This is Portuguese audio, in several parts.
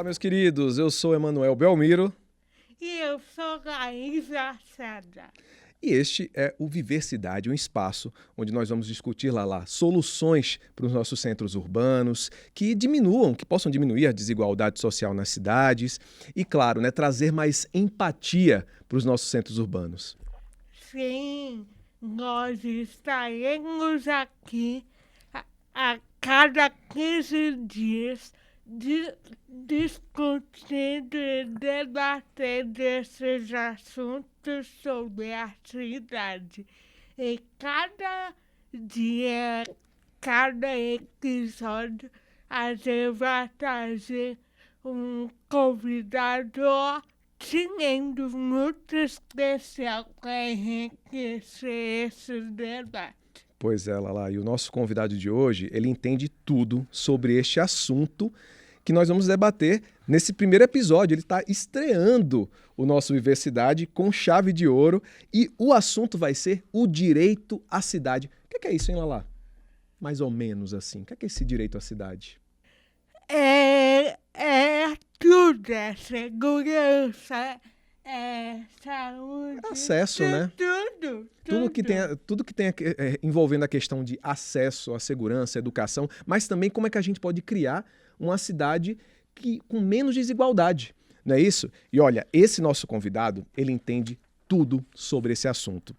Fala, meus queridos, eu sou Emanuel Belmiro. E eu sou Laís Lacerda. E este é o Viver Cidade, um espaço onde nós vamos discutir lá soluções para os nossos centros urbanos que possam diminuir a desigualdade social nas cidades e, claro, trazer mais empatia para os nossos centros urbanos. Sim, nós estaremos aqui a cada 15 dias discutindo e debatendo esses assuntos sobre a cidade. E cada dia, cada episódio, a gente vai trazer um convidado tinhendo muito especial para enriquecer esse debate. Pois é, Lala, e o nosso convidado de hoje, ele entende tudo sobre este assunto que nós vamos debater nesse primeiro episódio. Ele está estreando o nosso Viver Cidade com chave de ouro e o assunto vai ser o direito à cidade. O que é isso, hein, Lala? Mais ou menos assim. O que é esse direito à cidade? É tudo, é segurança, é saúde. Acesso, né? Tudo. Tudo que tem envolvendo a questão de acesso à segurança, à educação, mas também como é que a gente pode criar uma cidade com menos desigualdade, não é isso? E olha, esse nosso convidado, ele entende tudo sobre esse assunto.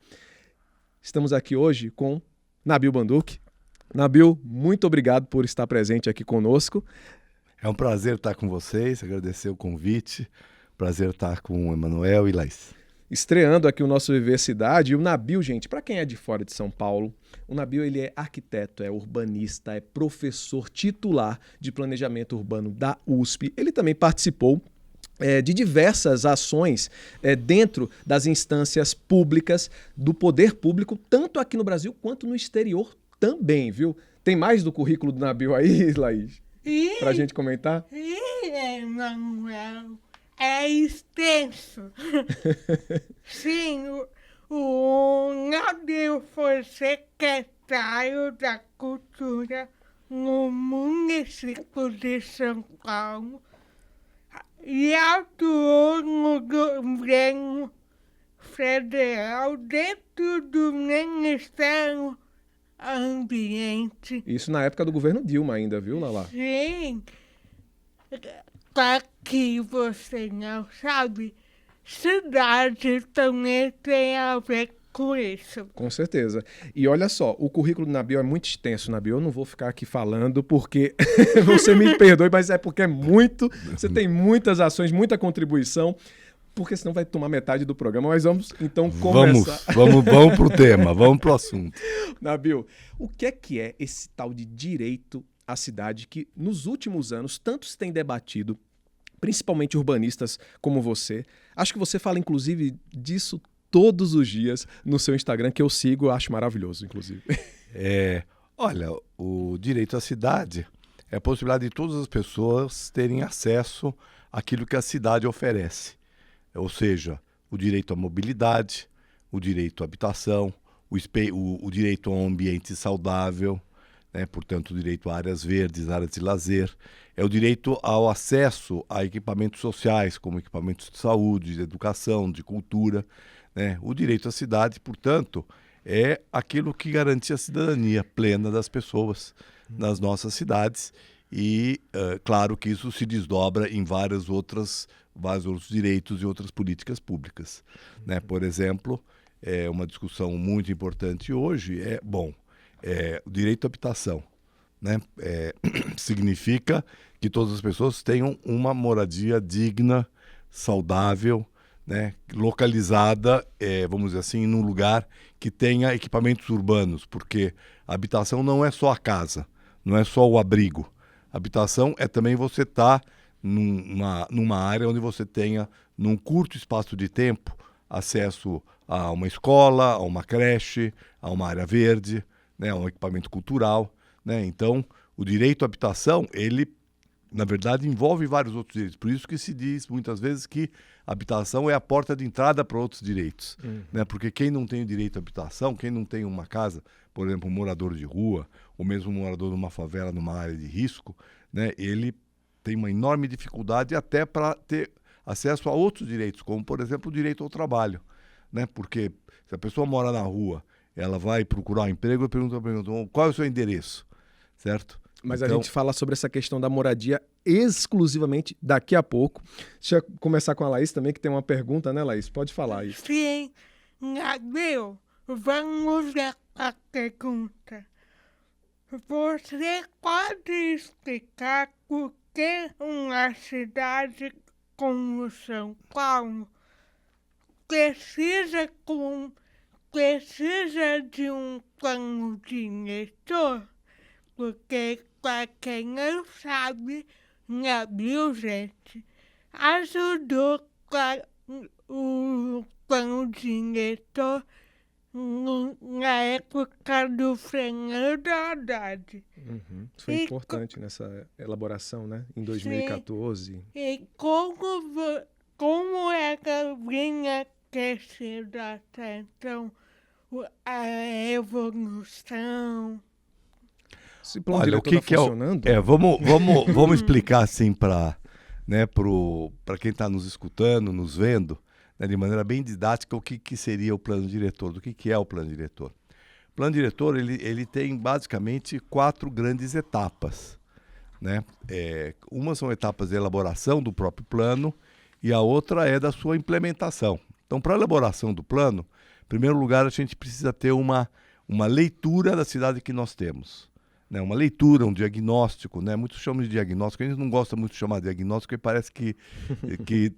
Estamos aqui hoje com Nabil Banduque. Nabil, muito obrigado por estar presente aqui conosco. É um prazer estar com vocês, agradecer o convite, prazer estar com o Emanuel e Laís. Estreando aqui o nosso Viver Cidade, e o Nabil, gente, para quem é de fora de São Paulo, o Nabil ele é arquiteto, é urbanista, é professor titular de planejamento urbano da USP. Ele também participou de diversas ações dentro das instâncias públicas, do poder público, tanto aqui no Brasil quanto no exterior também, viu? Tem mais do currículo do Nabil aí, Laís? Para a gente comentar? Emanuel, é extenso. Sim, o Nabil foi secretário da Cultura no município de São Paulo e atuou no governo federal dentro do Ministério Ambiente. Isso na época do governo Dilma ainda, viu, Lala? Sim, para que você não sabe, cidade também tem a ver com isso. Com certeza. E olha só, o currículo do Nabil é muito extenso, Nabil. Eu não vou ficar aqui falando porque você me perdoe, mas é porque é muito. Você tem muitas ações, muita contribuição, porque senão vai tomar metade do programa. Mas vamos então começar. Vamos pro tema, vamos pro assunto. Nabil, o que é esse tal de direito à cidade que nos últimos anos tanto se tem debatido, principalmente urbanistas como você? Acho que você fala inclusive disso todos os dias no seu Instagram, que eu sigo, eu acho maravilhoso, inclusive. Olha, o direito à cidade é a possibilidade de todas as pessoas terem acesso àquilo que a cidade oferece. Ou seja, o direito à mobilidade, o direito à habitação, o direito a um ambiente saudável, né? Portanto, o direito a áreas verdes, áreas de lazer. É o direito ao acesso a equipamentos sociais, como equipamentos de saúde, de educação, de cultura, né? O direito à cidade, portanto, é aquilo que garante a cidadania plena das pessoas nas nossas cidades. E, claro que isso se desdobra em vários outros direitos e outras políticas públicas, né? Por exemplo, uma discussão muito importante hoje o direito à habitação, né? Significa que todas as pessoas tenham uma moradia digna, saudável, né? Localizada, vamos dizer assim, num lugar que tenha equipamentos urbanos, porque a habitação não é só a casa, não é só o abrigo. Habitação é também você estar numa área onde você tenha, num curto espaço de tempo, acesso a uma escola, a uma creche, a uma área verde, né, a um equipamento cultural, né? Então, o direito à habitação, ele, na verdade, envolve vários outros direitos. Por isso que se diz, muitas vezes, que a habitação é a porta de entrada para outros direitos. Né? Porque quem não tem o direito à habitação, quem não tem uma casa, por exemplo, um morador de rua, ou mesmo um morador de uma favela, numa área de risco, né, ele tem uma enorme dificuldade até para ter acesso a outros direitos, como, por exemplo, o direito ao trabalho, né? Porque se a pessoa mora na rua, ela vai procurar um emprego e pergunta qual é o seu endereço, certo? Mas Então, a gente fala sobre essa questão da moradia exclusivamente daqui a pouco. Deixa eu começar com a Laís também, que tem uma pergunta, né, Laís? Pode falar aí. Sim, Gabriel, vamos à pergunta. Você pode explicar por que uma cidade como São Paulo precisa de um plano diretor? Porque, para quem não sabe, Gabriel, gente, ajudou o plano diretor na época do Fernando Haddad. Uhum. Isso foi E importante nessa elaboração, né? Em 2014. E como é que vinha crescendo até então a evolução? Esse plano olha, o diretor que tá funcionando? Vamos explicar assim para quem está nos escutando, nos vendo, né, de maneira bem didática, o que seria o plano diretor, do que é o plano diretor. O plano diretor ele tem basicamente 4 grandes etapas, né? Uma são etapas de elaboração do próprio plano e a outra é da sua implementação. Então, para a elaboração do plano, em primeiro lugar, a gente precisa ter uma leitura da cidade que nós temos. Né, uma leitura, um diagnóstico, né? Muitos chamam de diagnóstico, a gente não gosta muito de chamar de diagnóstico, porque parece que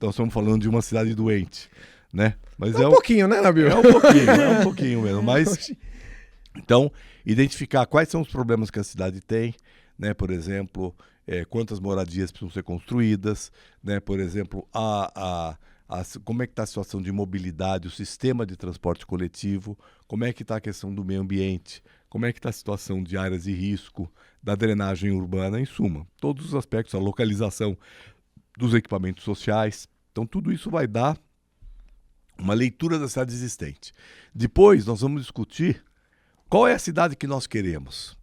nós estamos falando de uma cidade doente, né? Mas É um pouquinho, né, Nabil? É um pouquinho mesmo, mas... Então, identificar quais são os problemas que a cidade tem, né? Por exemplo, quantas moradias precisam ser construídas, né? Por exemplo, como é que está a situação de mobilidade, o sistema de transporte coletivo, como é que está a questão do meio ambiente, como é que está a situação de áreas de risco, da drenagem urbana, em suma. Todos os aspectos, a localização dos equipamentos sociais. Então, tudo isso vai dar uma leitura da cidade existente. Depois, nós vamos discutir qual é a cidade que nós queremos.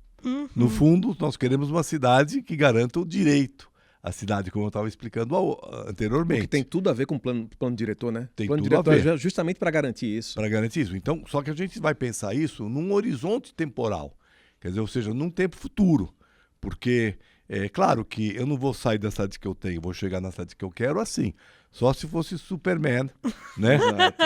No fundo, nós queremos uma cidade que garanta o direito à cidade, como eu estava explicando anteriormente. Que tem tudo a ver com o plano diretor, né? Tem plano tudo a diretor ver. é justamente para garantir isso. Para garantir isso. Então, só que a gente vai pensar isso num horizonte temporal. Quer dizer, ou seja, num tempo futuro. Porque, é claro que eu não vou sair da cidade que eu tenho, vou chegar na cidade que eu quero assim. Só se fosse Superman, né?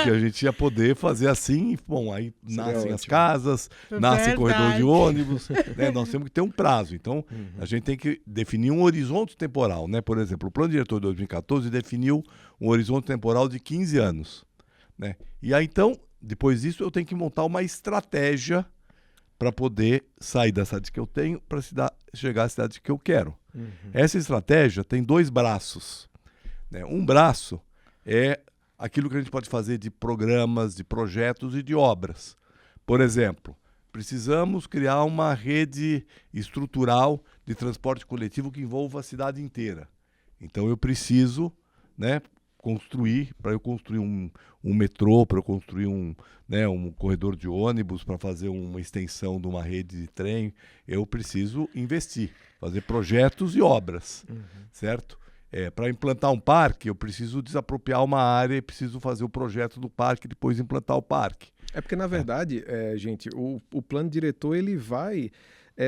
Que a gente ia poder fazer assim, e, bom, aí nascem as casas, nascem corredor de ônibus, né? Nós temos que ter um prazo. Então, a gente tem que definir um horizonte temporal, né? Por exemplo, o Plano Diretor de 2014 definiu um horizonte temporal de 15 anos, né? E aí, então, depois disso, eu tenho que montar uma estratégia para poder sair da cidade que eu tenho para chegar à cidade que eu quero. Essa estratégia tem 2 braços. Um braço é aquilo que a gente pode fazer de programas, de projetos e de obras. Por exemplo, precisamos criar uma rede estrutural de transporte coletivo que envolva a cidade inteira. Então eu preciso, né, para eu construir um metrô, para eu construir um corredor de ônibus, para fazer uma extensão de uma rede de trem, eu preciso investir, fazer projetos e obras, certo? Para implantar um parque, eu preciso desapropriar uma área e preciso fazer o projeto do parque e depois implantar o parque. É porque, na verdade, gente, o plano diretor ele vai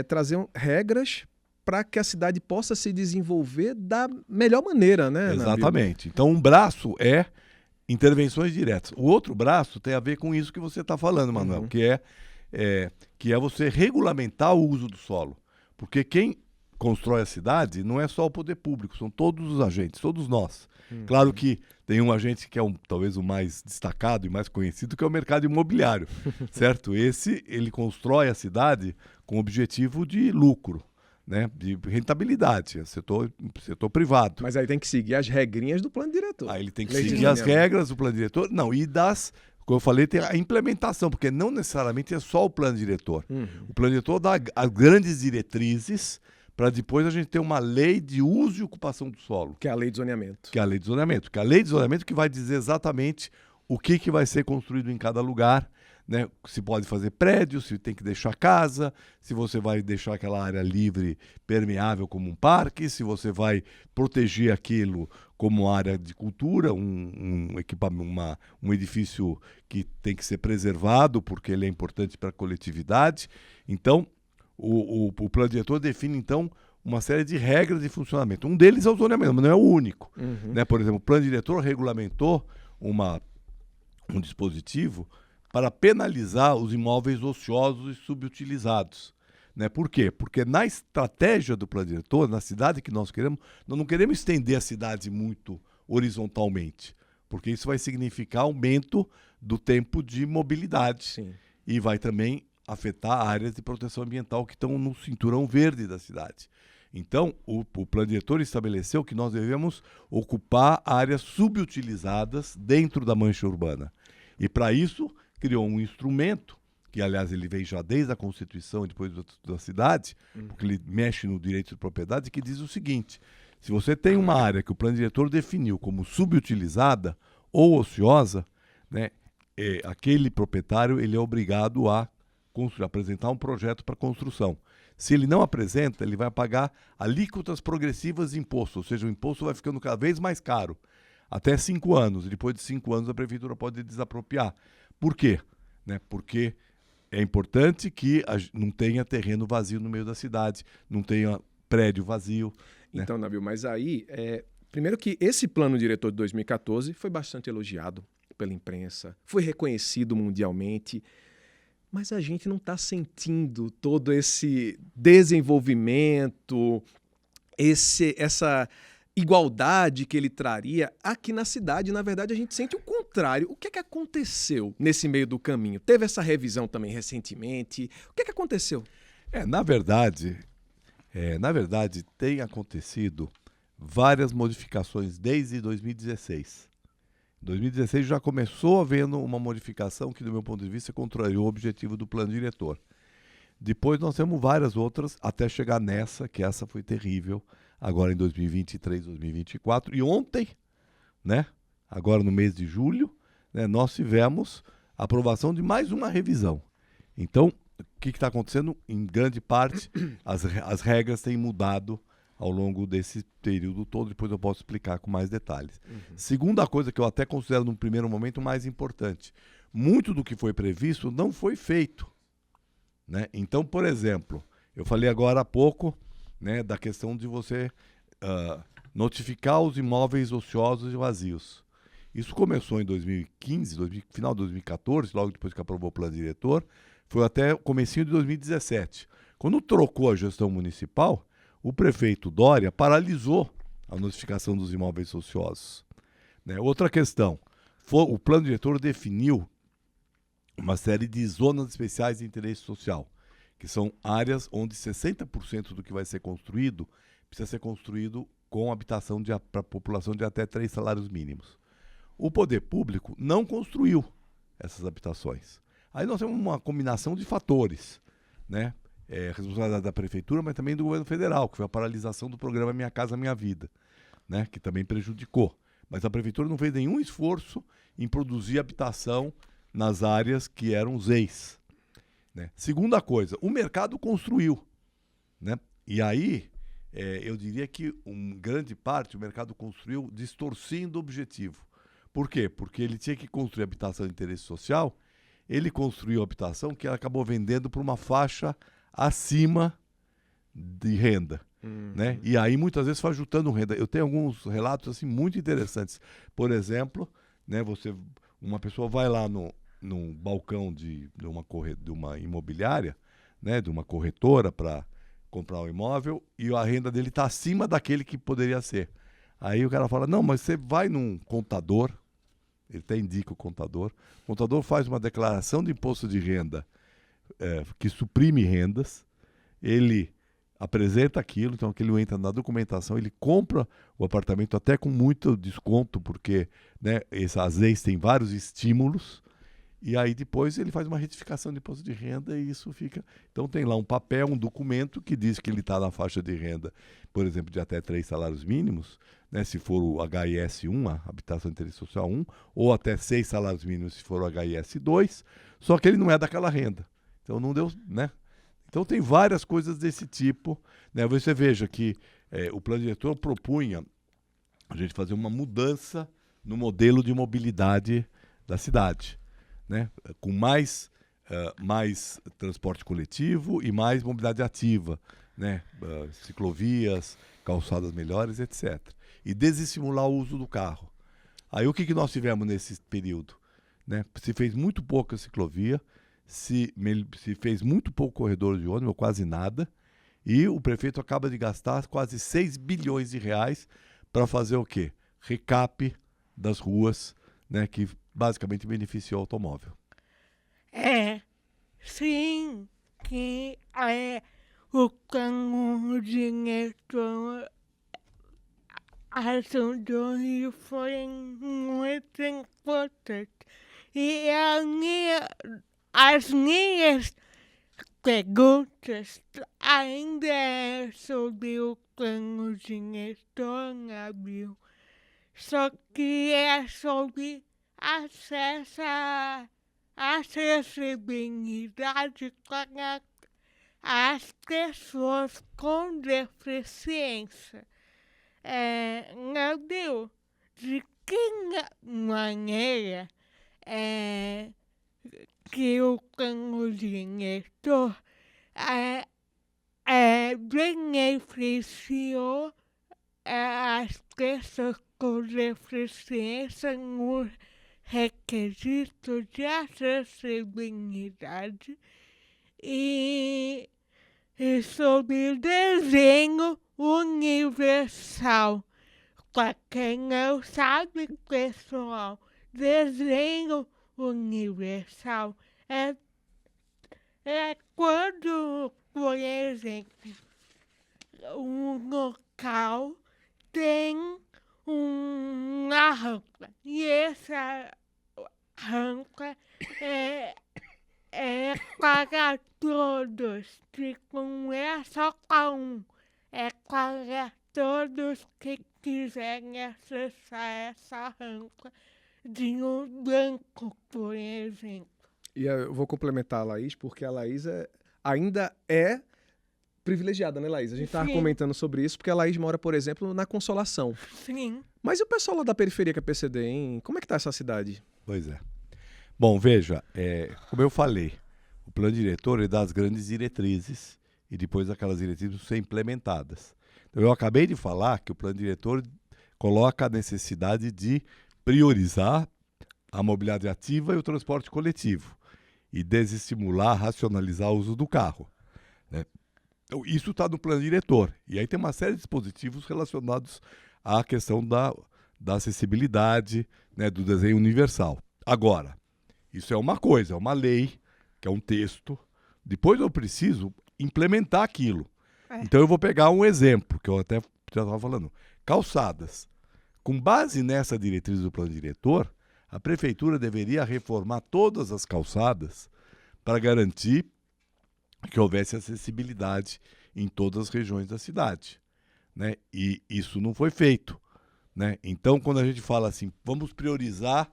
trazer regras para que a cidade possa se desenvolver da melhor maneira, né? Exatamente. Então, um braço é intervenções diretas. O outro braço tem a ver com isso que você está falando, Manuel, que é você regulamentar o uso do solo. Porque quem constrói a cidade não é só o poder público, são todos os agentes, todos nós. Claro que tem um agente que é talvez o mais destacado e mais conhecido, que é o mercado imobiliário, certo? Ele constrói a cidade com o objetivo de lucro, né? De rentabilidade, setor privado. Mas aí tem que seguir as regrinhas do plano diretor. Aí ele tem que seguir as regras do plano diretor, como eu falei, tem a implementação, porque não necessariamente é só o plano diretor. O plano diretor dá as grandes diretrizes para depois a gente ter uma lei de uso e ocupação do solo. Que é a lei de zoneamento. Que é a lei de zoneamento. Que é a lei de zoneamento que vai dizer exatamente o que vai ser construído em cada lugar, né? Se pode fazer prédio, se tem que deixar casa, se você vai deixar aquela área livre, permeável como um parque, se você vai proteger aquilo como área de cultura, um equipamento, um edifício que tem que ser preservado porque ele é importante para a coletividade. Então, o plano diretor define, então, uma série de regras de funcionamento. Um deles é o zoneamento, mas não é o único. Né? Por exemplo, o plano diretor regulamentou um dispositivo para penalizar os imóveis ociosos e subutilizados. Né? Por quê? Porque na estratégia do plano diretor, na cidade que nós não queremos estender a cidade muito horizontalmente, porque isso vai significar aumento do tempo de mobilidade. Sim. E vai também afetar áreas de proteção ambiental que estão no cinturão verde da cidade. Então, o plano diretor estabeleceu que nós devemos ocupar áreas subutilizadas dentro da mancha urbana. E, para isso, criou um instrumento, que, aliás, ele vem já desde a Constituição e depois da cidade, porque ele mexe no direito de propriedade, que diz o seguinte: se você tem uma área que o plano diretor definiu como subutilizada ou ociosa, né, aquele proprietário ele é obrigado a apresentar um projeto para construção. Se ele não apresenta, ele vai pagar alíquotas progressivas de imposto, ou seja, o imposto vai ficando cada vez mais caro, até 5 anos, e depois de 5 anos a prefeitura pode desapropriar. Por quê? Né? Porque é importante que não tenha terreno vazio no meio da cidade, não tenha prédio vazio. Né? Então, Nabil, mas aí, primeiro que esse plano diretor de 2014 foi bastante elogiado pela imprensa, foi reconhecido mundialmente, mas a gente não está sentindo todo esse desenvolvimento, essa igualdade que ele traria aqui na cidade. Na verdade, a gente sente o contrário. O que é que aconteceu nesse meio do caminho? Teve essa revisão também recentemente? O que é que aconteceu? Na verdade, tem acontecido várias modificações desde 2016. Em 2016 já começou havendo uma modificação que, do meu ponto de vista, contrariou o objetivo do plano diretor. Depois nós temos várias outras, até chegar nessa, que essa foi terrível, agora em 2023, 2024. E ontem, né, agora no mês de julho, né, nós tivemos a aprovação de mais uma revisão. Então, o que está acontecendo? Em grande parte, as regras têm mudado ao longo desse período todo, depois eu posso explicar com mais detalhes. Segunda coisa que eu até considero num primeiro momento mais importante, muito do que foi previsto não foi feito. Né? Então, por exemplo, eu falei agora há pouco, né, da questão de você notificar os imóveis ociosos e vazios. Isso começou em 2015, final de 2014, logo depois que aprovou o plano diretor, foi até o comecinho de 2017. Quando trocou a gestão municipal, o prefeito Dória paralisou a notificação dos imóveis ociosos. Né? Outra questão, o plano diretor definiu uma série de zonas especiais de interesse social, que são áreas onde 60% do que vai ser construído precisa ser construído com habitação para a população de até 3 salários mínimos. O poder público não construiu essas habitações. Aí nós temos uma combinação de fatores, né? Responsabilidade da prefeitura, mas também do governo federal, que foi a paralisação do programa Minha Casa Minha Vida, né? Que também prejudicou. Mas a prefeitura não fez nenhum esforço em produzir habitação nas áreas que eram ZEIs. Né? Segunda coisa, o mercado construiu. Né? E aí, eu diria que grande parte o mercado construiu distorcendo o objetivo. Por quê? Porque ele tinha que construir habitação de interesse social, ele construiu habitação que ela acabou vendendo para uma faixa acima de renda. Né? E aí muitas vezes foi ajustando renda. Eu tenho alguns relatos assim, muito interessantes. Por exemplo, né, uma pessoa vai lá num balcão de uma imobiliária, né, de uma corretora para comprar um imóvel e a renda dele está acima daquele que poderia ser. Aí o cara fala, não, mas você vai num contador, ele até indica o contador faz uma declaração de imposto de renda que suprime rendas, ele apresenta aquilo, então aquilo entra na documentação, ele compra o apartamento até com muito desconto, porque, né, as leis têm vários estímulos, E aí depois ele faz uma retificação de imposto de renda e isso fica... Então tem lá um papel, um documento que diz que ele está na faixa de renda, por exemplo, de até 3 salários mínimos, né, se for o HIS 1, a Habitação de Interesse Social 1, ou até 6 salários mínimos se for o HIS 2, só que ele não é daquela renda. Então não deu, né? Então tem várias coisas desse tipo, né? Você veja que o plano diretor propunha a gente fazer uma mudança no modelo de mobilidade da cidade, né? Com mais transporte coletivo e mais mobilidade ativa, né? Ciclovias, calçadas melhores, etc. E desestimular o uso do carro. Aí o que nós tivemos nesse período? Né? Se fez muito pouca ciclovia, se fez muito pouco corredor de ônibus, ou quase nada, e o prefeito acaba de gastar quase 6 bilhões de reais para fazer o quê? Recap das ruas, né, que basicamente beneficia o automóvel. Sim, que o plano diretor ajudou e foi muito importante. E as minhas perguntas ainda é sobre o plano diretor, Nabil. Só que é sobre acesso à acessibilidade para as pessoas com deficiência. Nabil, de que maneira que o plano diretor beneficiou as pessoas com deficiência no requisito de acessibilidade e sobre desenho universal. Para quem não sabe, pessoal, desenho universal é quando, por exemplo, um local tem uma rampa e essa rampa é para todos, tipo, não é só para um, é para todos que quiserem acessar essa rampa de um banco, por exemplo. E eu vou complementar a Laís, porque a Laís ainda é privilegiada, né, Laís? A gente estava comentando sobre isso, porque a Laís mora, por exemplo, na Consolação. Sim. Mas e o pessoal lá da periferia que é PCD, hein? Como é que tá essa cidade? Pois é. Bom, veja, como eu falei, o plano diretor ele dá as grandes diretrizes e depois aquelas diretrizes ser implementadas. Então, eu acabei de falar que o plano diretor coloca a necessidade de priorizar a mobilidade ativa e o transporte coletivo e desestimular, racionalizar o uso do carro, né? Então, isso está no plano diretor. E aí tem uma série de dispositivos relacionados à questão da acessibilidade, né, do desenho universal. Agora, isso é uma coisa, é uma lei, que é um texto. Depois eu preciso implementar aquilo. Então eu vou pegar um exemplo, que eu até já estava falando. Calçadas. Com base nessa diretriz do plano diretor, a prefeitura deveria reformar todas as calçadas para garantir que houvesse acessibilidade em todas as regiões da cidade, né? E isso não foi feito, né? Então, quando a gente fala assim, vamos priorizar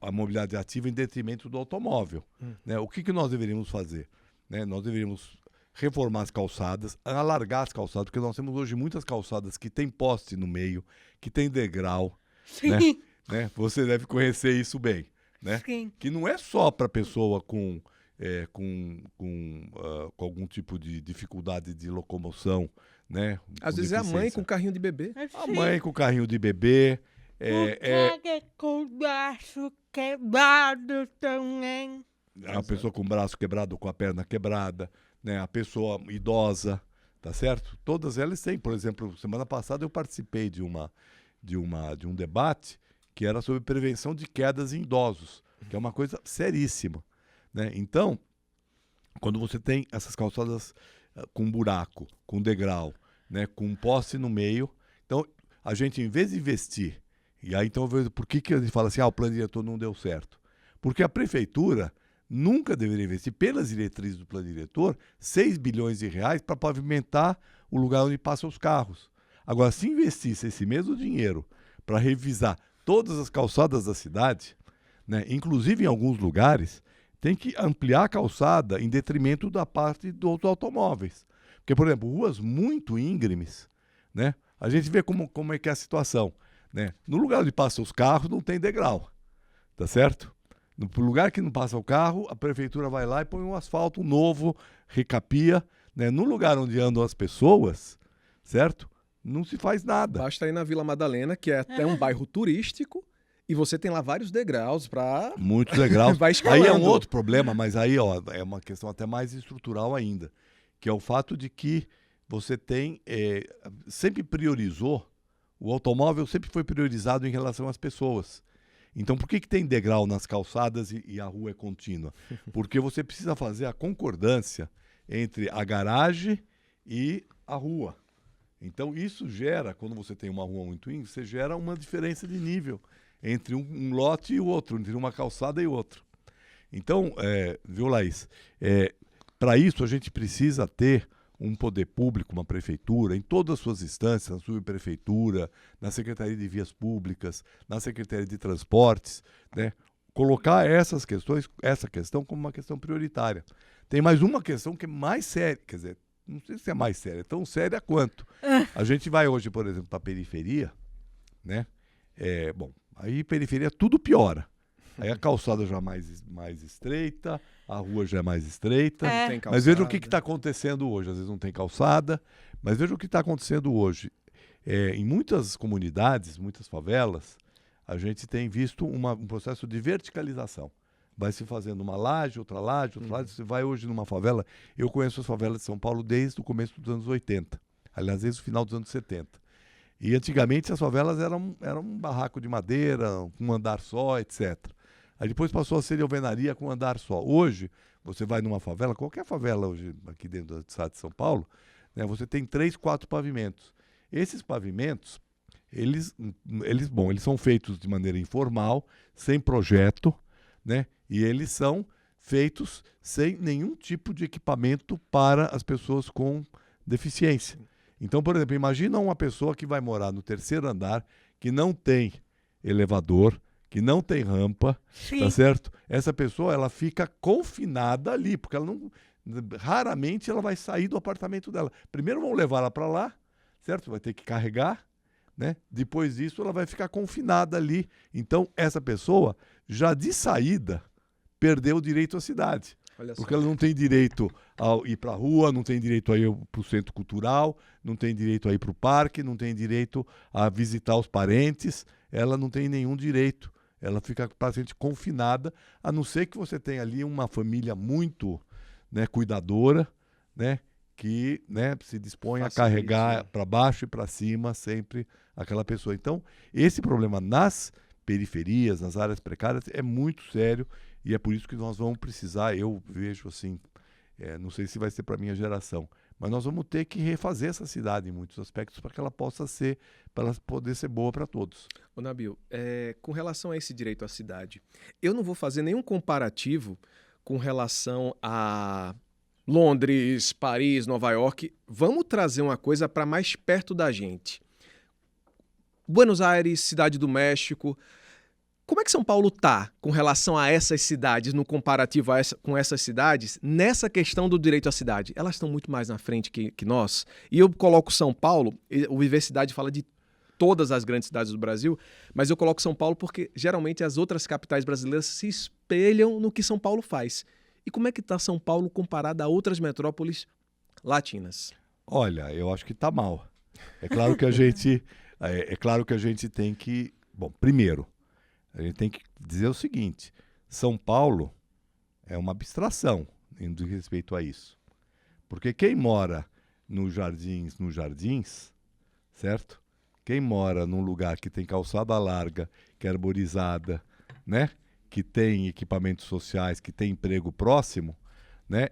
a mobilidade ativa em detrimento do automóvel, né? O que nós deveríamos fazer? Né? Nós deveríamos reformar as calçadas, alargar as calçadas, porque nós temos hoje muitas calçadas que tem poste no meio, que tem degrau, Sim. né? Você deve conhecer isso bem, né? Sim. Que não é só para pessoa com algum tipo de dificuldade de locomoção, né? Às vezes é a mãe com carrinho de bebê. A mãe com carrinho de bebê. O cara com o braço quebrado também. A pessoa com o braço quebrado, com a perna quebrada, né? A pessoa idosa, tá certo? Todas elas têm. Por exemplo, semana passada eu participei de um debate que era sobre prevenção de quedas em idosos, que é uma coisa seríssima, né? Então, quando você tem essas calçadas com buraco, com degrau, né, com um poste no meio, então a gente, em vez de investir, e aí então por que a gente fala assim, o plano diretor não deu certo? Porque a prefeitura nunca deveria investir, pelas diretrizes do plano diretor, 6 bilhões de reais para pavimentar o lugar onde passam os carros. Agora, se investisse esse mesmo dinheiro para revisar todas as calçadas da cidade, né, inclusive em alguns lugares, tem que ampliar a calçada em detrimento da parte dos automóveis. Porque, por exemplo, ruas muito íngremes, né, a gente vê como é que é a situação. Né? No lugar onde passam os carros, não tem degrau. Tá certo? No lugar que não passa o carro, a prefeitura vai lá e põe um asfalto novo, recapia. Né? No lugar onde andam as pessoas, certo? Não se faz nada. Basta ir na Vila Madalena, que é até um bairro turístico, e você tem lá vários degraus para... Muitos degraus. Vai escalando. Aí é um outro problema, mas aí é uma questão até mais estrutural ainda, que é o fato de que você tem... sempre priorizou, o automóvel sempre foi priorizado em relação às pessoas. Então, por que tem degrau nas calçadas e a rua é contínua? Porque você precisa fazer a concordância entre a garagem e a rua. Então, isso gera, quando você tem uma rua muito íngreme, você gera uma diferença de nível entre um lote e o outro, entre uma calçada e outra. Então, viu, Laís? Para isso, a gente precisa ter um poder público, uma prefeitura, em todas as suas instâncias, na subprefeitura, na Secretaria de Vias Públicas, na Secretaria de Transportes, né? Colocar essa questão como uma questão prioritária. Tem mais uma questão que é mais séria, quer dizer, não sei se é mais séria, é tão séria quanto. A gente vai hoje, por exemplo, para a periferia, né? Aí periferia tudo piora. Aí a calçada já é mais estreita, a rua já é mais estreita. Mas veja o que está acontecendo hoje. Às vezes não tem calçada, mas veja o que está acontecendo hoje. Em muitas comunidades, muitas favelas, a gente tem visto um processo de verticalização. Vai se fazendo uma laje, outra laje, outra laje. Você vai hoje numa favela. Eu conheço as favelas de São Paulo desde o começo dos anos 80. Aliás, desde o final dos anos 70. E antigamente as favelas eram um barraco de madeira, um andar só, etc. Aí depois passou a ser alvenaria com um andar só. Hoje, você vai numa favela, qualquer favela hoje aqui dentro do estado de São Paulo, né, você tem 3, 4 pavimentos. Esses pavimentos, eles são feitos de maneira informal, sem projeto, né, e eles são feitos sem nenhum tipo de equipamento para as pessoas com deficiência. Então, por exemplo, imagina uma pessoa que vai morar no 3º andar, que não tem elevador, que não tem rampa, tá certo? Essa pessoa, ela fica confinada ali, porque raramente ela vai sair do apartamento dela. Primeiro vão levar ela para lá, certo? Vai ter que carregar, né? Depois disso, ela vai ficar confinada ali. Então, essa pessoa, já de saída, perdeu o direito à cidade. Porque ela não tem direito a ir para a rua, não tem direito a ir para o centro cultural, não tem direito a ir para o parque, não tem direito a visitar os parentes, ela não tem nenhum direito. Ela fica praticamente confinada, a não ser que você tenha ali uma família muito, né, cuidadora, né, que, né, se dispõe a carregar para baixo e para cima sempre aquela pessoa. Então, esse problema nas periferias, nas áreas precárias, é muito sério e é por isso que nós vamos precisar, eu vejo assim, não sei se vai ser para a minha geração, mas nós vamos ter que refazer essa cidade em muitos aspectos para que ela possa ser, para ela poder ser boa para todos. Ô Nabil, com relação a esse direito à cidade, eu não vou fazer nenhum comparativo com relação a Londres, Paris, Nova York. Vamos trazer uma coisa para mais perto da gente. Buenos Aires, Cidade do México. Como é que São Paulo está com relação a essas cidades, no comparativo com essas cidades, nessa questão do direito à cidade? Elas estão muito mais na frente que nós. E eu coloco São Paulo, o Viver Cidade fala de todas as grandes cidades do Brasil, mas eu coloco São Paulo porque geralmente as outras capitais brasileiras se espelham no que São Paulo faz. E como é que está São Paulo comparado a outras metrópoles latinas? Olha, eu acho que está mal. É claro que a gente tem que... Bom, primeiro, a gente tem que dizer o seguinte, São Paulo é uma abstração em respeito a isso. Porque quem mora nos jardins, certo? Quem mora num lugar que tem calçada larga, que é arborizada, né? Que tem equipamentos sociais, que tem emprego próximo, né?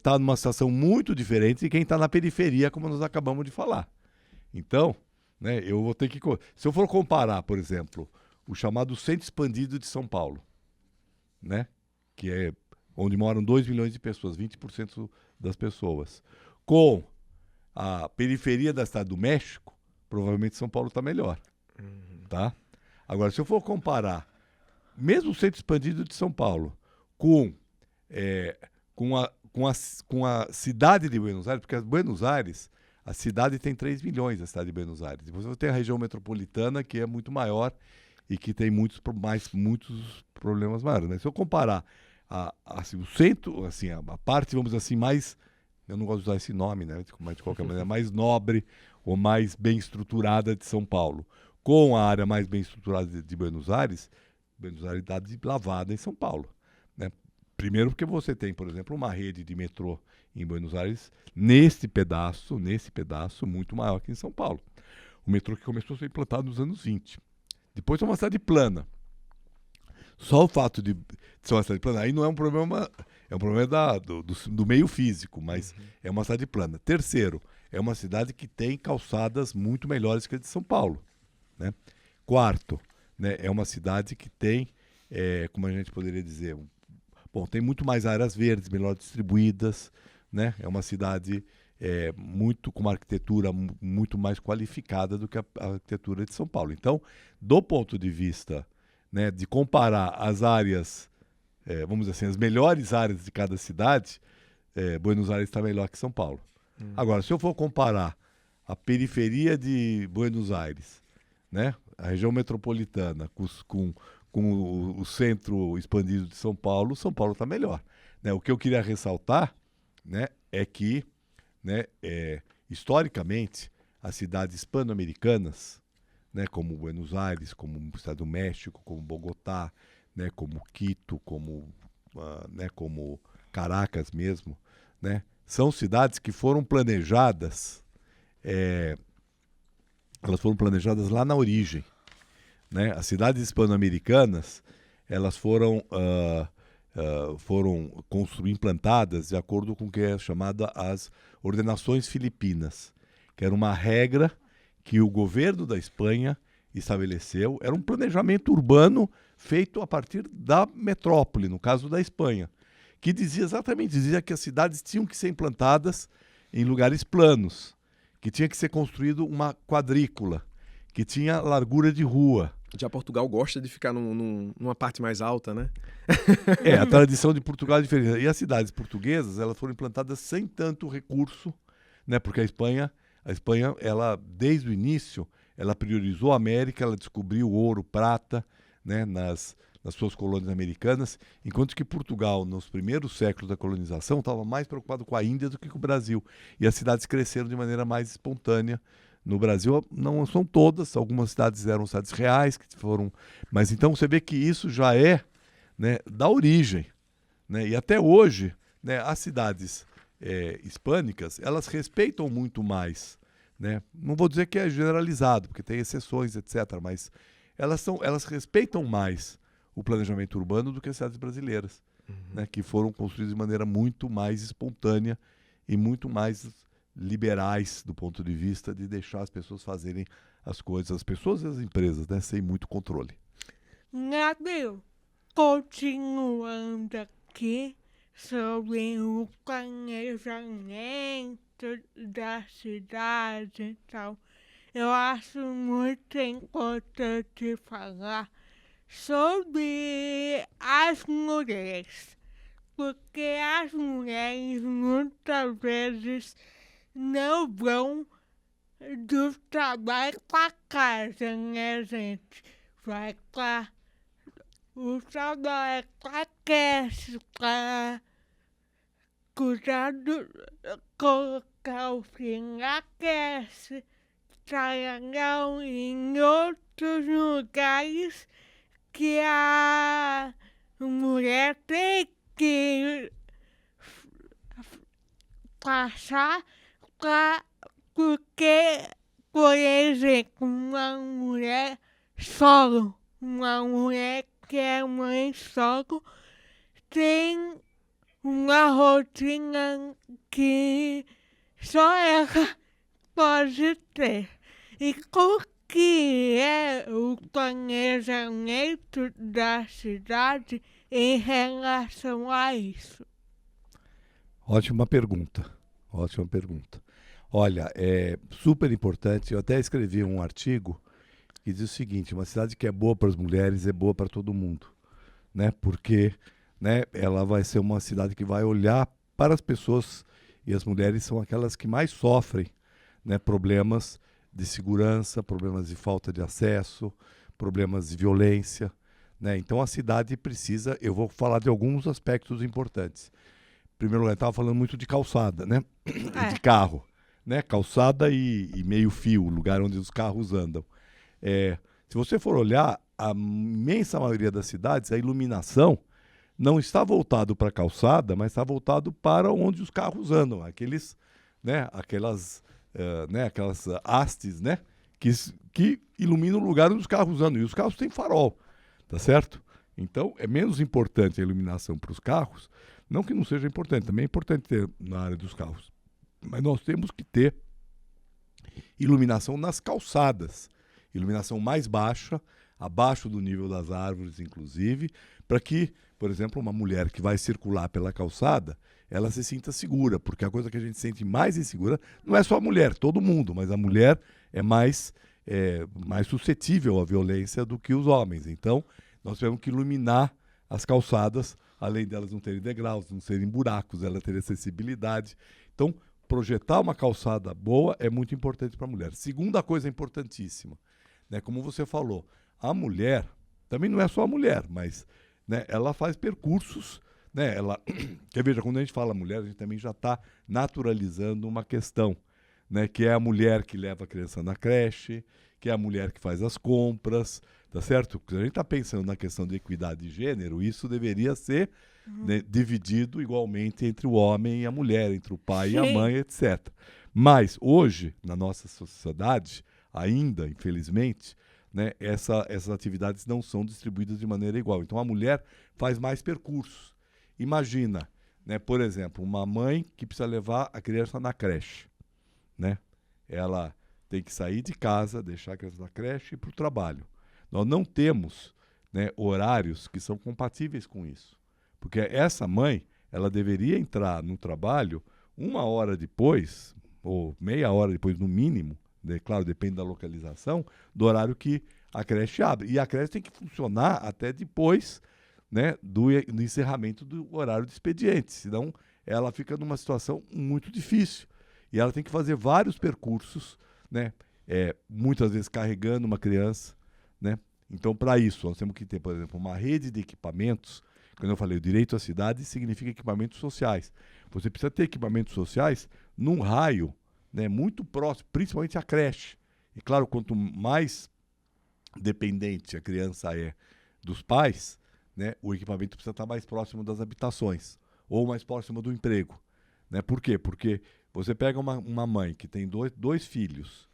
Tá numa situação muito diferente de quem está na periferia, como nós acabamos de falar. Então, né, eu vou ter que... Se eu for comparar, por exemplo, o chamado Centro Expandido de São Paulo, né? Que é onde moram 2 milhões de pessoas, 20% das pessoas, com a periferia da cidade do México, provavelmente São Paulo está melhor. Tá? Agora, se eu for comparar, mesmo o centro expandido de São Paulo, com a cidade de Buenos Aires, porque Buenos Aires, a cidade tem 3 milhões, a cidade de Buenos Aires. Depois você tem a região metropolitana, que é muito maior e que tem muitos problemas maiores. Né? Se eu comparar assim, o centro, assim, a parte, vamos dizer assim, mais, eu não gosto de usar esse nome, né? Mas de qualquer maneira, mais nobre ou mais bem estruturada de São Paulo, com a área mais bem estruturada de Buenos Aires dá de lavada em São Paulo. Né? Primeiro porque você tem, por exemplo, uma rede de metrô em Buenos Aires, nesse pedaço, muito maior que em São Paulo. O metrô que começou a ser implantado nos anos 20. Depois é uma cidade plana. Só o fato de ser uma cidade plana, aí não é um problema, é um problema do meio físico, mas é uma cidade plana. Terceiro, é uma cidade que tem calçadas muito melhores que a de São Paulo. Né? Quarto, né, é uma cidade que tem, como a gente poderia dizer, tem muito mais áreas verdes, melhor distribuídas, né? É uma cidade muito com uma arquitetura muito mais qualificada do que a arquitetura de São Paulo. Então, do ponto de vista, né, de comparar as áreas, vamos dizer assim, as melhores áreas de cada cidade, Buenos Aires está melhor que São Paulo. Agora, se eu for comparar a periferia de Buenos Aires, né, a região metropolitana com o centro expandido de São Paulo está melhor. Né? O que eu queria ressaltar, né, é que, né, historicamente, as cidades hispano-americanas, né, como Buenos Aires, como o Estado do México, como Bogotá, né, como Quito, como Caracas mesmo, né, são cidades que foram planejadas, elas foram planejadas lá na origem. Né? As cidades hispano-americanas, elas foram implantadas de acordo com o que é chamada as ordenações filipinas, que era uma regra que o governo da Espanha estabeleceu. Era um planejamento urbano feito a partir da metrópole, no caso da Espanha, que dizia que as cidades tinham que ser implantadas em lugares planos, que tinha que ser construído uma quadrícula, que tinha largura de rua. Já Portugal gosta de ficar numa parte mais alta, né? A tradição de Portugal é diferente. E as cidades portuguesas, elas foram implantadas sem tanto recurso, né? Porque a Espanha, ela, desde o início, ela priorizou a América, ela descobriu ouro, prata, né? nas suas colônias americanas, enquanto que Portugal, nos primeiros séculos da colonização, estava mais preocupado com a Índia do que com o Brasil. E as cidades cresceram de maneira mais espontânea. No Brasil não são todas, algumas cidades eram cidades reais, que foram. Mas então você vê que isso já é, né, da origem. Né? E até hoje, né, as cidades hispânicas, elas respeitam muito mais. Né? Não vou dizer que é generalizado, porque tem exceções, etc. Mas elas respeitam mais o planejamento urbano do que as cidades brasileiras, né, que foram construídas de maneira muito mais espontânea e muito mais liberais do ponto de vista de deixar as pessoas fazerem as coisas, as pessoas e as empresas, né, sem muito controle. Nabil, continuando aqui sobre o planejamento da cidade e tal, eu acho muito importante falar sobre as mulheres, porque as mulheres muitas vezes não vão do trabalho para casa, né, gente? Vai para o trabalho, para aquece, para cuidar colocar o filho na aquece, trabalhar em outros lugares que a mulher tem que passar porque, por exemplo, uma mulher solo, uma mulher que é mãe solo, tem uma rotina que só ela pode ter. E com que é o planejamento da cidade em relação a isso? Ótima pergunta, ótima pergunta. Olha, é super importante, eu até escrevi um artigo que diz o seguinte: uma cidade que é boa para as mulheres é boa para todo mundo, né? Porque, né, ela vai ser uma cidade que vai olhar para as pessoas, e as mulheres são aquelas que mais sofrem, né, problemas de segurança, problemas de falta de acesso, problemas de violência, né? Então a cidade precisa, eu vou falar de alguns aspectos importantes. Em primeiro lugar, eu estava falando muito de calçada, né? É. De carro, né? Calçada e meio fio, o lugar onde os carros andam. Se você for olhar, a imensa maioria das cidades, a iluminação não está voltado para a calçada, mas está voltado para onde os carros andam, aqueles, né, aquelas hastes, né, que iluminam o lugar onde os carros andam. E os carros têm farol, tá certo? Então, é menos importante a iluminação para os carros, não que não seja importante, também é importante ter na área dos carros. Mas nós temos que ter iluminação nas calçadas, iluminação mais baixa, abaixo do nível das árvores, inclusive, para que, por exemplo, uma mulher que vai circular pela calçada, ela se sinta segura, porque a coisa que a gente sente mais insegura não é só a mulher, todo mundo, mas a mulher é mais suscetível à violência do que os homens. Então, nós temos que iluminar as calçadas, além delas não terem degraus, não serem buracos, ela ter acessibilidade. Então, projetar uma calçada boa é muito importante para a mulher. Segunda coisa importantíssima, né, como você falou, a mulher, também não é só a mulher, mas, né, ela faz percursos, né, quer ver, quando a gente fala mulher, a gente também já está naturalizando uma questão, né, que é a mulher que leva a criança na creche, que é a mulher que faz as compras, tá certo? Quando a gente está pensando na questão de equidade de gênero, isso deveria ser, né, dividido igualmente entre o homem e a mulher, entre o pai e a mãe, etc. Mas hoje, na nossa sociedade, ainda, infelizmente, né, essas atividades não são distribuídas de maneira igual. Então a mulher faz mais percursos. Imagina, né, por exemplo, uma mãe que precisa levar a criança na creche, né? Ela tem que sair de casa, deixar a criança na creche e ir para o trabalho. Nós não temos, né, horários que são compatíveis com isso. Porque essa mãe, ela deveria entrar no trabalho 1 hora depois, ou meia hora depois no mínimo, né, claro, depende da localização, do horário que a creche abre. E a creche tem que funcionar até depois, né, do encerramento do horário de expediente, senão ela fica numa situação muito difícil. E ela tem que fazer vários percursos, né, muitas vezes carregando uma criança, né? Então, para isso, nós temos que ter, por exemplo, uma rede de equipamentos. Quando eu falei o direito à cidade, significa equipamentos sociais. Você precisa ter equipamentos sociais num raio, né, muito próximo, principalmente a creche. E claro, quanto mais dependente a criança é dos pais, né, o equipamento precisa estar mais próximo das habitações ou mais próximo do emprego, né? Por quê? Porque você pega uma mãe que tem dois filhos,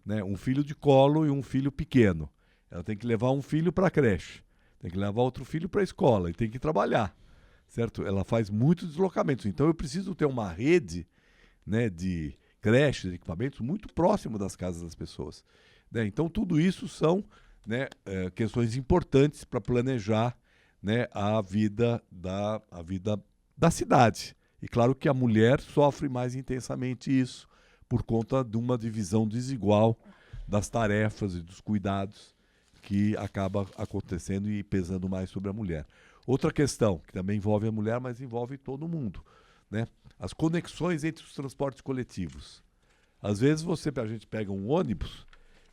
né, um filho de colo e um filho pequeno. Ela tem que levar um filho para a creche, tem que levar outro filho para a escola e tem que trabalhar, certo? Ela faz muitos deslocamentos. Então eu preciso ter uma rede, né, de creches, de equipamentos muito próximo das casas das pessoas, né? Então tudo isso são, né, questões importantes para planejar, né, a vida da cidade. E claro que a mulher sofre mais intensamente isso por conta de uma divisão desigual das tarefas e dos cuidados que acaba acontecendo e pesando mais sobre a mulher. Outra questão, que também envolve a mulher, mas envolve todo mundo, né? As conexões entre os transportes coletivos. Às vezes a gente pega um ônibus,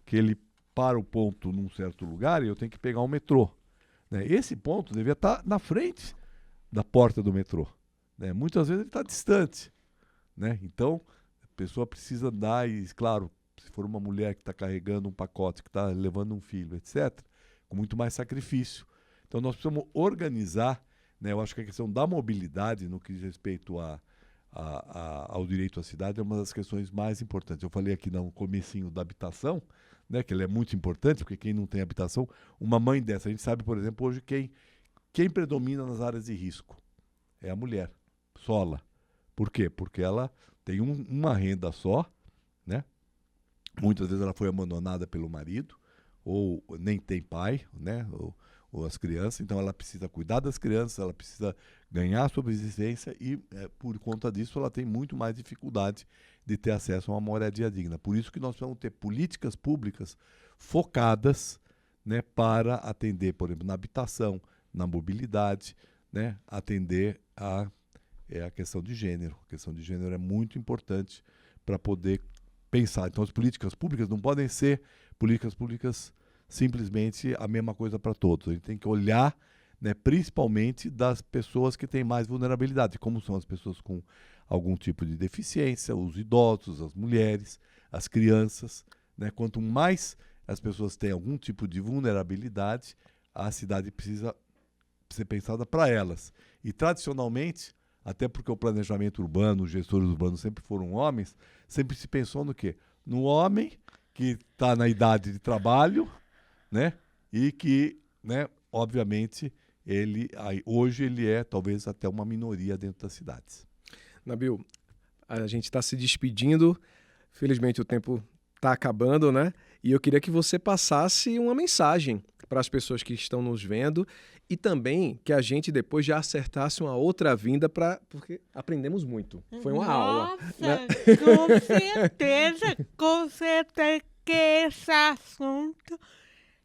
que ele para o ponto num certo lugar e eu tenho que pegar um metrô, né? Esse ponto devia estar na frente da porta do metrô, né? Muitas vezes ele está distante, né? Então, a pessoa precisa andar e, claro, se for uma mulher que está carregando um pacote, que está levando um filho, etc., com muito mais sacrifício. Então, nós precisamos organizar, né? Eu acho que a questão da mobilidade, no que diz respeito ao direito à cidade, é uma das questões mais importantes. Eu falei aqui no comecinho da habitação, né, que ele é muito importante, porque quem não tem habitação, uma mãe dessa, a gente sabe, por exemplo, hoje quem predomina nas áreas de risco é a mulher, sola. Por quê? Porque ela tem uma renda só, né? Muitas vezes ela foi abandonada pelo marido, ou nem tem pai, né? ou as crianças, então ela precisa cuidar das crianças, ela precisa ganhar a subsistência e, por conta disso, ela tem muito mais dificuldade de ter acesso a uma moradia digna. Por isso que nós precisamos ter políticas públicas focadas, né, para atender, por exemplo, na habitação, na mobilidade, né, atender a questão de gênero. A questão de gênero é muito importante para poder pensar. Então, as políticas públicas não podem ser políticas públicas simplesmente a mesma coisa para todos. A gente tem que olhar, né, principalmente das pessoas que têm mais vulnerabilidade, como são as pessoas com algum tipo de deficiência, os idosos, as mulheres, as crianças, né? Quanto mais as pessoas têm algum tipo de vulnerabilidade, a cidade precisa ser pensada para elas. E, tradicionalmente, até porque o planejamento urbano, os gestores urbanos sempre foram homens, sempre se pensou no quê? No homem que está na idade de trabalho, né? E que, né, obviamente, hoje ele é talvez até uma minoria dentro das cidades. Nabil, a gente está se despedindo, felizmente o tempo está acabando, né? E eu queria que você passasse uma mensagem para as pessoas que estão nos vendo e também que a gente depois já acertasse uma outra vinda, porque aprendemos muito. Foi uma aula. Né? Com certeza que esse assunto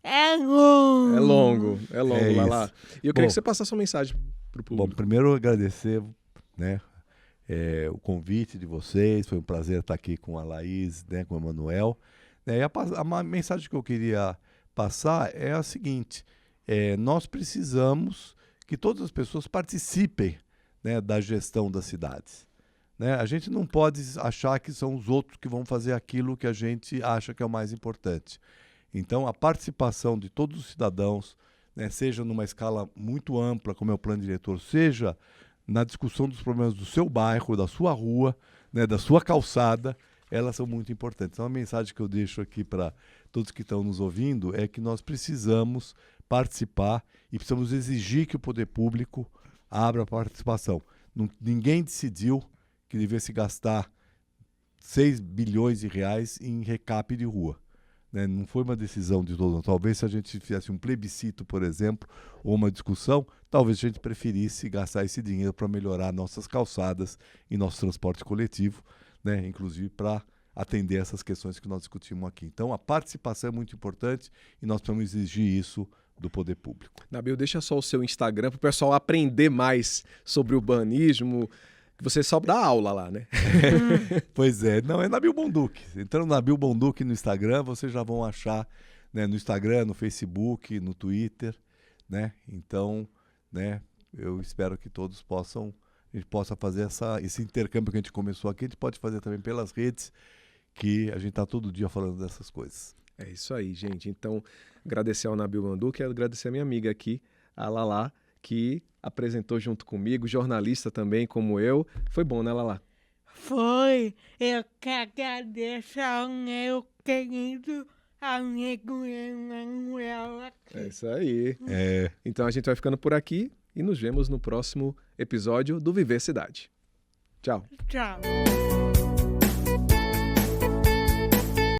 é longo. É longo, Lala. E eu queria que você passasse uma mensagem para o público. Bom, primeiro agradecer, né, o convite de vocês, foi um prazer estar aqui com a Laís, né, com o Emanuel. E a mensagem que eu queria passar é a seguinte: nós precisamos que todas as pessoas participem, né, da gestão das cidades. Né? A gente não pode achar que são os outros que vão fazer aquilo que a gente acha que é o mais importante. Então, a participação de todos os cidadãos, né, seja numa escala muito ampla, como é o plano diretor, seja na discussão dos problemas do seu bairro, da sua rua, né, da sua calçada, elas são muito importantes. Então, a mensagem que eu deixo aqui para todos que estão nos ouvindo é que nós precisamos participar e precisamos exigir que o poder público abra a participação. Ninguém decidiu que devia se gastar 6 bilhões de reais em recap de rua. Né? Não foi uma decisão de todos. Talvez se a gente fizesse um plebiscito, por exemplo, ou uma discussão, talvez a gente preferisse gastar esse dinheiro para melhorar nossas calçadas e nosso transporte coletivo, né? Inclusive para atender essas questões que nós discutimos aqui. Então, a participação é muito importante e nós precisamos exigir isso do poder público. Nabil, deixa só o seu Instagram para o pessoal aprender mais sobre urbanismo. Você só dá aula lá, né? Pois é, não, é Nabil Bonduque. Entrando no Nabil Bonduque no Instagram, vocês já vão achar, né, no Instagram, no Facebook, no Twitter, né? Então, né, eu espero que todos a gente possa fazer esse intercâmbio que a gente começou aqui, a gente pode fazer também pelas redes, que a gente está todo dia falando dessas coisas. É isso aí, gente. Então, agradecer ao Nabil Bonduque e agradecer a minha amiga aqui, a Lala, que apresentou junto comigo, jornalista também, como eu. Foi bom, né, Lala? Foi. Eu que agradeço ao meu querido amigo Emanuel. É isso aí. Então a gente vai ficando por aqui e nos vemos no próximo episódio do Viver Cidade. Tchau. Tchau.